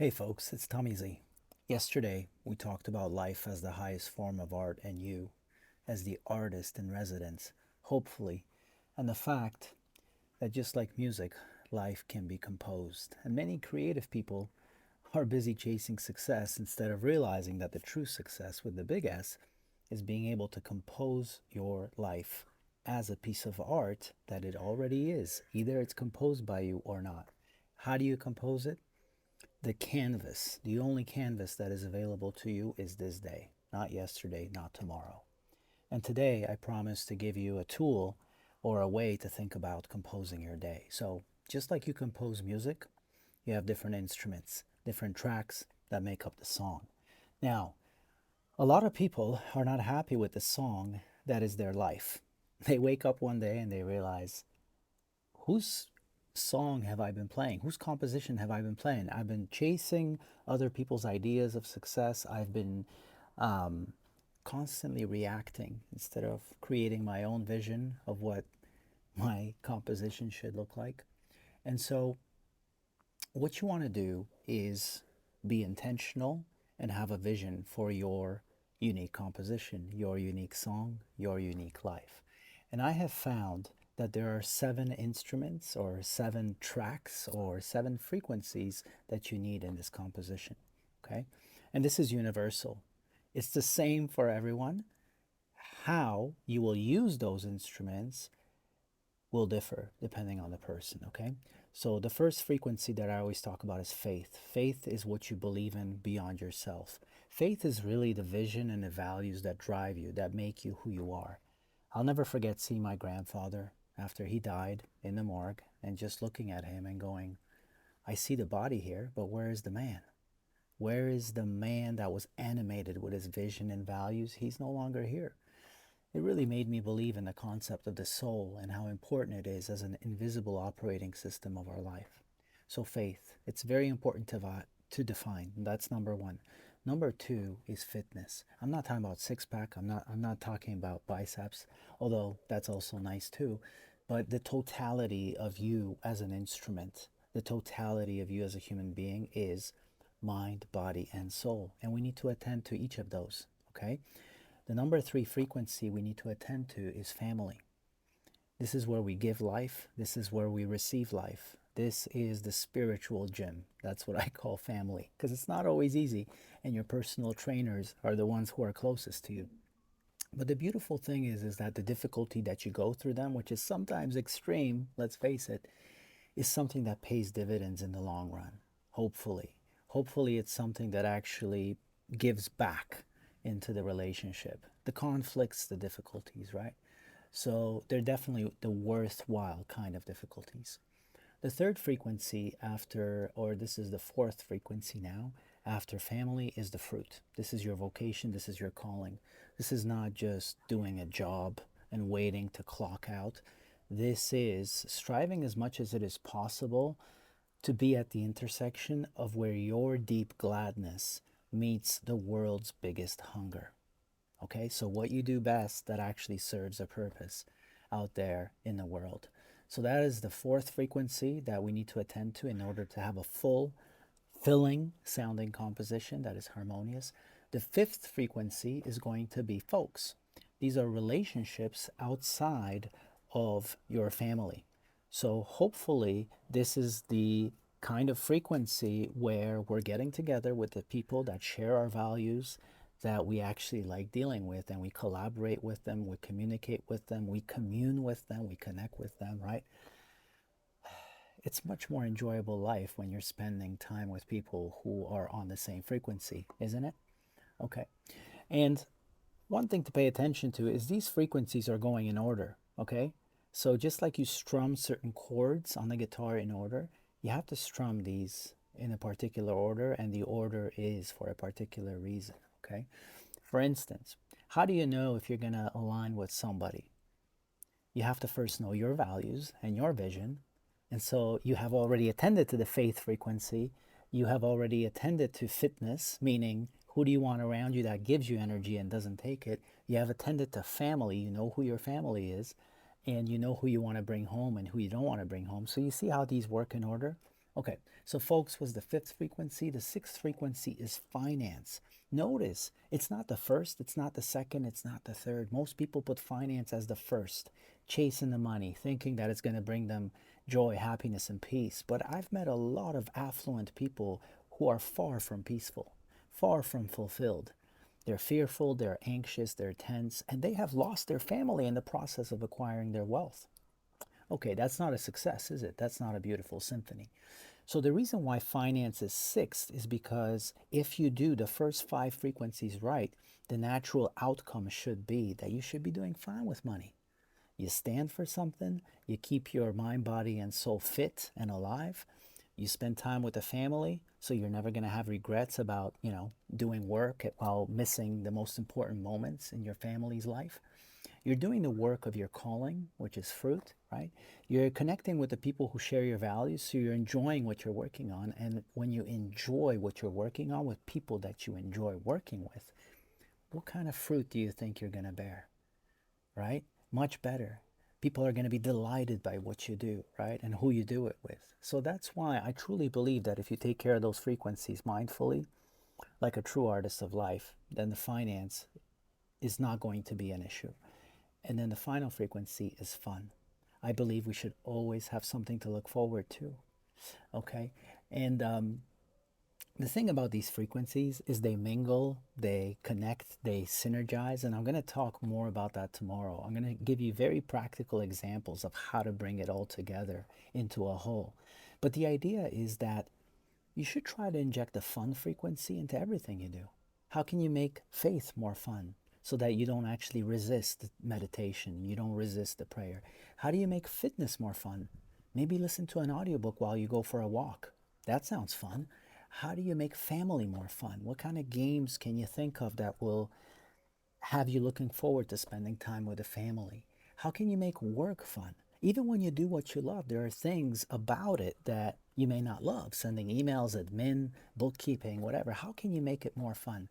Hey folks, it's Tommy Z. Yesterday, we talked about life as the highest form of art and you as the artist in residence, hopefully, and the fact that just like music, life can be composed. And many creative people are busy chasing success instead of realizing that the true success with the big S is being able to compose your life as a piece of art that it already is. Either it's composed by you or not. How do you compose it? The canvas, the only canvas that is available to you is this day, not yesterday, not tomorrow. And today I promise to give you a tool or a way to think about composing your day. So, just like you compose music, you have different instruments, different tracks that make up the song. Now, a lot of people are not happy with the song that is their life. They wake up one day and they realize, whose song have I been playing? Whose composition have I been playing? I've been chasing other people's ideas of success. I've been um, constantly reacting instead of creating my own vision of what my composition should look like. And so, what you want to do is be intentional and have a vision for your unique composition, your unique song, your unique life. And I have found that there are seven instruments or seven tracks or seven frequencies that you need in this composition. Okay? And this is universal. It's the same for everyone. How you will use those instruments will differ depending on the person, okay? So the first frequency that I always talk about is faith. Faith is what you believe in beyond yourself. Faith is really the vision and the values that drive you, that make you who you are. I'll never forget seeing my grandfather after he died in the morgue and just looking at him and going, I see the body here, but where is the man? Where is the man that was animated with his vision and values? He's no longer here. It really made me believe in the concept of the soul and how important it is as an invisible operating system of our life. So faith, it's very important to define. That's number one. Number two is fitness. I'm not talking about six pack. I'm not talking about biceps, although that's also nice too. But the totality of you as an instrument, the totality of you as a human being is mind, body, and soul. And we need to attend to each of those. Okay? The number three frequency we need to attend to is family. This is where we give life. This is where we receive life. This is the spiritual gym. That's what I call family because it's not always easy, and your personal trainers are the ones who are closest to you. But the beautiful thing is that the difficulty that you go through them, which is sometimes extreme, let's face it, is something that pays dividends in the long run. Hopefully. Hopefully, it's something that actually gives back into the relationship. The conflicts, the difficulties, right? So they're definitely the worthwhile kind of difficulties. The third frequency after, or this is the fourth frequency now, after family is the fruit. This is your vocation, this is your calling. This is not just doing a job and waiting to clock out. This is striving as much as it is possible to be at the intersection of where your deep gladness meets the world's biggest hunger. Okay, so what you do best that actually serves a purpose out there in the world. So that is the fourth frequency that we need to attend to in order to have a full, filling sounding composition that is harmonious. The fifth frequency is going to be folks. These are relationships outside of your family. So hopefully, this is the kind of frequency where we're getting together with the people that share our values, that we actually like dealing with, and we collaborate with them, we communicate with them, we commune with them, we connect with them, right? It's much more enjoyable life when you're spending time with people who are on the same frequency, isn't it? Okay. And one thing to pay attention to is these frequencies are going in order, okay? So just like you strum certain chords on the guitar in order, you have to strum these in a particular order, and the order is for a particular reason, okay? For instance, how do you know if you're going to align with somebody? You have to first know your values and your vision. And so you have already attended to the faith frequency. You have already attended to fitness, meaning who do you want around you that gives you energy and doesn't take it? You have attended to family. You know who your family is, and you know who you want to bring home and who you don't want to bring home. So you see how these work in order? Okay, so folks was the fifth frequency. The sixth frequency is finance. Notice it's not the first, it's not the second, it's not the third. Most people put finance as the first, chasing the money, thinking that it's going to bring them joy, happiness, and peace. But I've met a lot of affluent people who are far from peaceful, far from fulfilled. They're fearful, they're anxious, they're tense, and they have lost their family in the process of acquiring their wealth. Okay, that's not a success, is it? That's not a beautiful symphony. So the reason why finance is sixth is because if you do the first five frequencies right, the natural outcome should be that you should be doing fine with money. You stand for something, you keep your mind, body, and soul fit and alive. You spend time with the family, so you're never going to have regrets about, doing work while missing the most important moments in your family's life. You're doing the work of your calling, which is fruit, right? You're connecting with the people who share your values, so you're enjoying what you're working on. And when you enjoy what you're working on with people that you enjoy working with, what kind of fruit do you think you're going to bear, right? Much better. People are going to be delighted by what you do, right? And who you do it with. So that's why I truly believe that if you take care of those frequencies mindfully, like a true artist of life, then the finance is not going to be an issue. And then the final frequency is fun. I believe we should always have something to look forward to. Okay. And the thing about these frequencies is they mingle, they connect, they synergize. And I'm going to talk more about that tomorrow. I'm going to give you very practical examples of how to bring it all together into a whole. But the idea is that you should try to inject the fun frequency into everything you do. How can you make faith more fun so that you don't actually resist meditation, you don't resist the prayer? How do you make fitness more fun? Maybe listen to an audiobook while you go for a walk. That sounds fun. How do you make family more fun? What kind of games can you think of that will have you looking forward to spending time with the family? How can you make work fun? Even when you do what you love, there are things about it that you may not love. Sending emails, admin, bookkeeping, whatever. How can you make it more fun?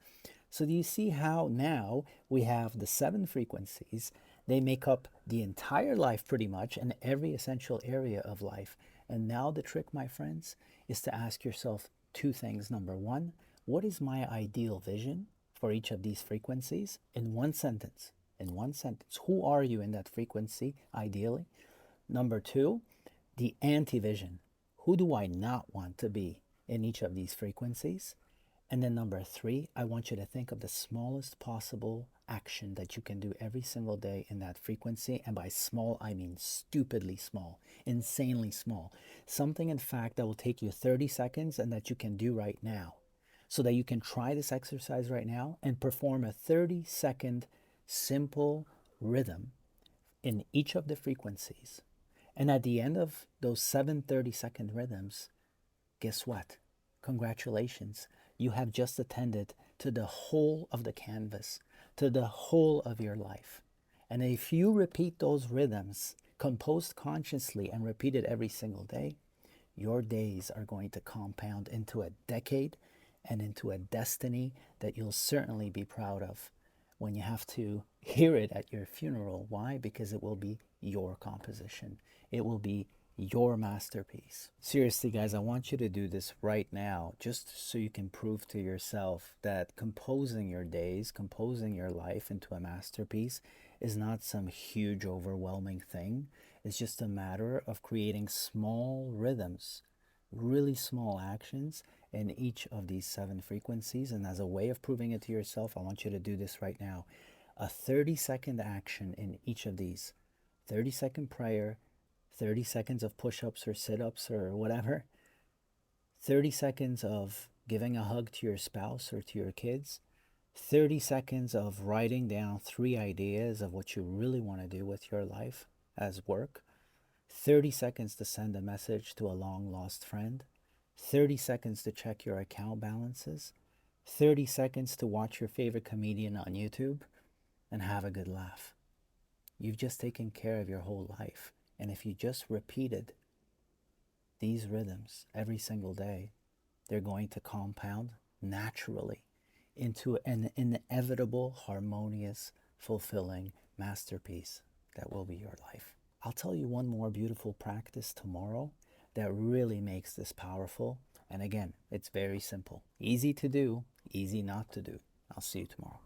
So do you see how now we have the seven frequencies? They make up the entire life pretty much and every essential area of life. And now the trick, my friends, is to ask yourself two things. Number one, what is my ideal vision for each of these frequencies? In one sentence. In one sentence. Who are you in that frequency, ideally? Number two, the anti-vision. Who do I not want to be in each of these frequencies? And then number three, I want you to think of the smallest possible action that you can do every single day in that frequency. And by small, I mean stupidly small, insanely small. Something, in fact, that will take you 30 seconds and that you can do right now. So that you can try this exercise right now and perform a 30-second simple rhythm in each of the frequencies. And at the end of those 7 30-second rhythms, guess what? Congratulations. You have just attended to the whole of the canvas, to the whole of your life. And if you repeat those rhythms, composed consciously and repeat it every single day, your days are going to compound into a decade and into a destiny that you'll certainly be proud of when you have to hear it at your funeral. Why? Because it will be your composition. It will be your masterpiece. Seriously, guys, I want you to do this right now just so you can prove to yourself that composing your days, composing your life into a masterpiece is not some huge, overwhelming thing. It's just a matter of creating small rhythms, really small actions in each of these seven frequencies. And as a way of proving it to yourself, I want you to do this right now. A 30-second action in each of these. 30-second prayer, 30 seconds of push-ups or sit-ups or whatever. 30 seconds of giving a hug to your spouse or to your kids. 30 seconds of writing down 3 ideas of what you really want to do with your life as work. 30 seconds to send a message to a long-lost friend. 30 seconds to check your account balances. 30 seconds to watch your favorite comedian on YouTube and have a good laugh. You've just taken care of your whole life. And if you just repeated these rhythms every single day, they're going to compound naturally into an inevitable, harmonious, fulfilling masterpiece that will be your life. I'll tell you one more beautiful practice tomorrow that really makes this powerful. And again, it's very simple. Easy to do, easy not to do. I'll see you tomorrow.